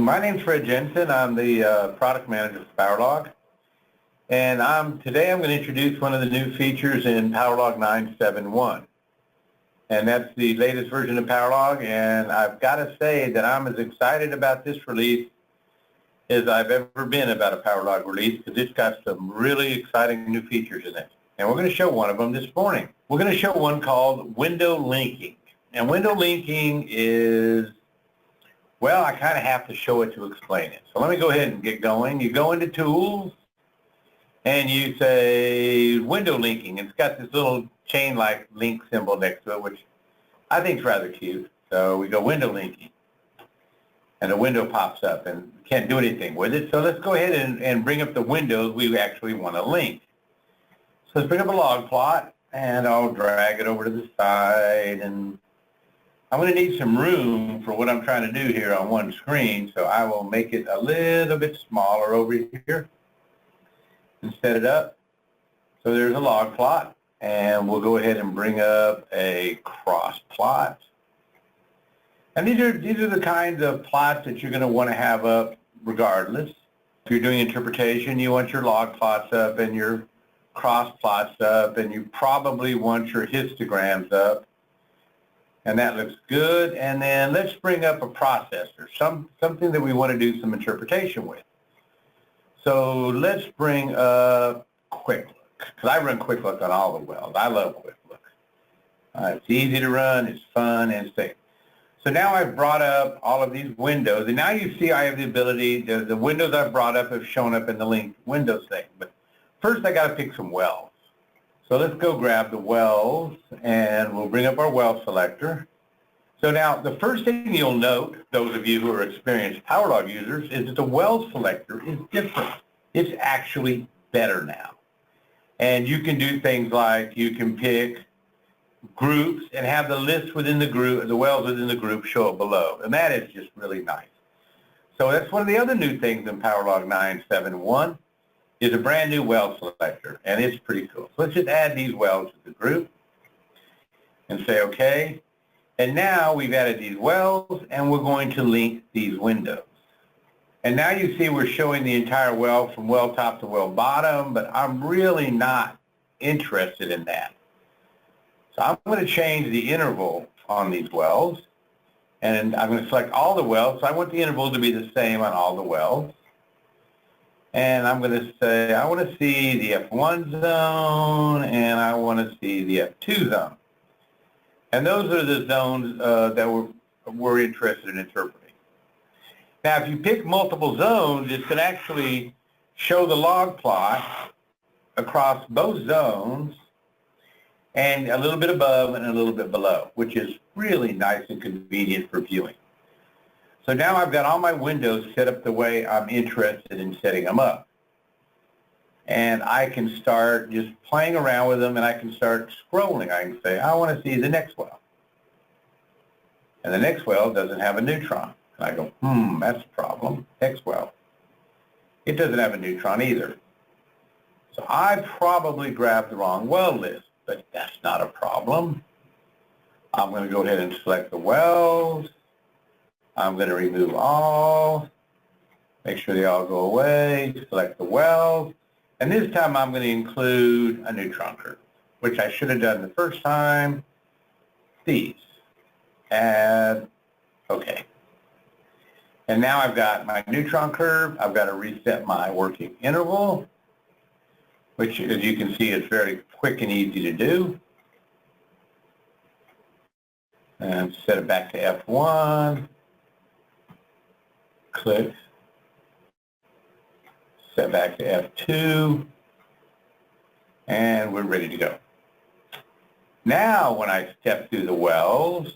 My name's Fred Jensen. I'm the product manager for PowerLog. And today I'm going to introduce one of the new features in PowerLog 9.7.1. And that's the latest version of PowerLog. And I've got to say that I'm as excited about this release as I've ever been about a PowerLog release, because it's got some really exciting new features in it. And we're going to show one of them this morning. We're going to show one called window linking. And window linking is, well, I kind of have to show it to explain it. So let me go ahead and get going. You go into Tools, and you say window linking. It's got this little chain-like link symbol next to it, which I think is rather cute. So we go window linking, and the window pops up, and we can't do anything with it. So let's go ahead and bring up the windows we actually want to link. So let's bring up a log plot, and I'll drag it over to the side, and I'm going to need some room for what I'm trying to do here on one screen, so I will make it a little bit smaller over here and set it up. So there's a log plot, and we'll go ahead and bring up a cross plot. And these are the kinds of plots that you're going to want to have up regardless. If you're doing interpretation, you want your log plots up and your cross plots up, and you probably want your histograms up. And that looks good. And then let's bring up a processor, something that we want to do some interpretation with. So let's bring up Quick Look, because I run Quick Look on all the wells. I love Quick Look. It's easy to run, it's fun, and safe. So now I've brought up all of these windows, and now you see I have the ability, the windows I've brought up have shown up in the linked windows thing. But first I got to pick some wells. So let's go grab the wells, and we'll bring up our well selector. So now the first thing you'll note, those of you who are experienced PowerLog users, is that the well selector is different. It's actually better now. And you can do things like you can pick groups and have the list within the group, the wells within the group show up below. And that is just really nice. So that's one of the other new things in PowerLog 9.7.1. is a brand new well selector, and it's pretty cool. So let's just add these wells to the group and say OK. And now we've added these wells, and we're going to link these windows. And now you see we're showing the entire well from well top to well bottom, but I'm really not interested in that. So I'm going to change the interval on these wells, and I'm going to select all the wells. So I want the interval to be the same on all the wells. And I'm going to say I want to see the F1 zone, and I want to see the F2 zone. And those are the zones that we're interested in interpreting. Now, if you pick multiple zones, it can actually show the log plot across both zones and a little bit above and a little bit below, which is really nice and convenient for viewing. So now I've got all my windows set up the way I'm interested in setting them up. And I can start just playing around with them, and I can start scrolling. I can say, I want to see the next well. And the next well doesn't have a neutron. And I go, that's a problem. Next well. It doesn't have a neutron either. So I probably grabbed the wrong well list, but that's not a problem. I'm going to go ahead and select the wells. I'm going to remove all, make sure they all go away, select the wells, and this time I'm going to include a neutron curve, which I should have done the first time. These. Add, OK. And now I've got my neutron curve. I've got to reset my working interval, which, as you can see, is very quick and easy to do. And set it back to F1. Click, set back to F2, and we're ready to go. Now, when I step through the wells,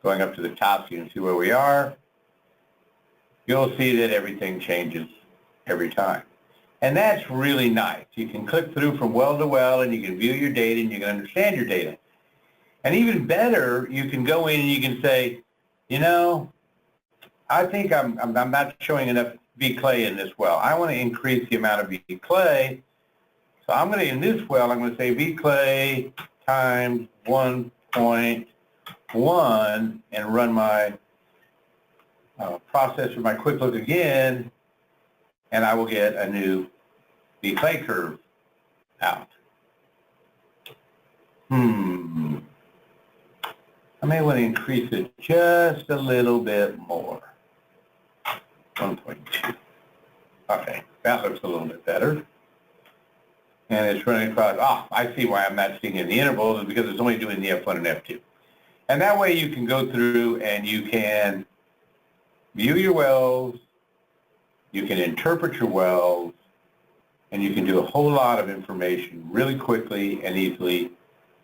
going up to the top so you can see where we are, you'll see that everything changes every time. And that's really nice. You can click through from well to well, and you can view your data, and you can understand your data. And even better, you can go in and you can say, you know, I think I'm not showing enough V clay in this well. I want to increase the amount of V clay. So I'm going to, in this well, I'm going to say V clay times 1.1 and run my process for my quick look again, and I will get a new clay curve out. I may want to increase it just a little bit more. 1.2. Okay, that looks a little bit better. And it's running across. I see why I'm not seeing in the intervals, is because it's only doing the F1 and F2. And that way you can go through and you can view your wells, you can interpret your wells, and you can do a whole lot of information really quickly and easily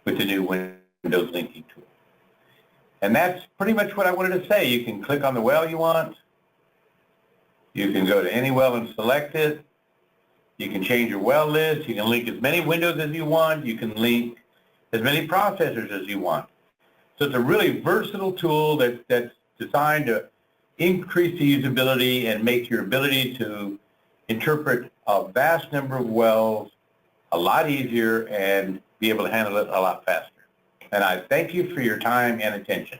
with the new Windows linking tool. And that's pretty much what I wanted to say. You can click on the well you want. You can go to any well and select it. You can change your well list. You can link as many windows as you want. You can link as many processors as you want. So it's a really versatile tool that's designed to increase the usability and make your ability to interpret a vast number of wells a lot easier and be able to handle it a lot faster. And I thank you for your time and attention.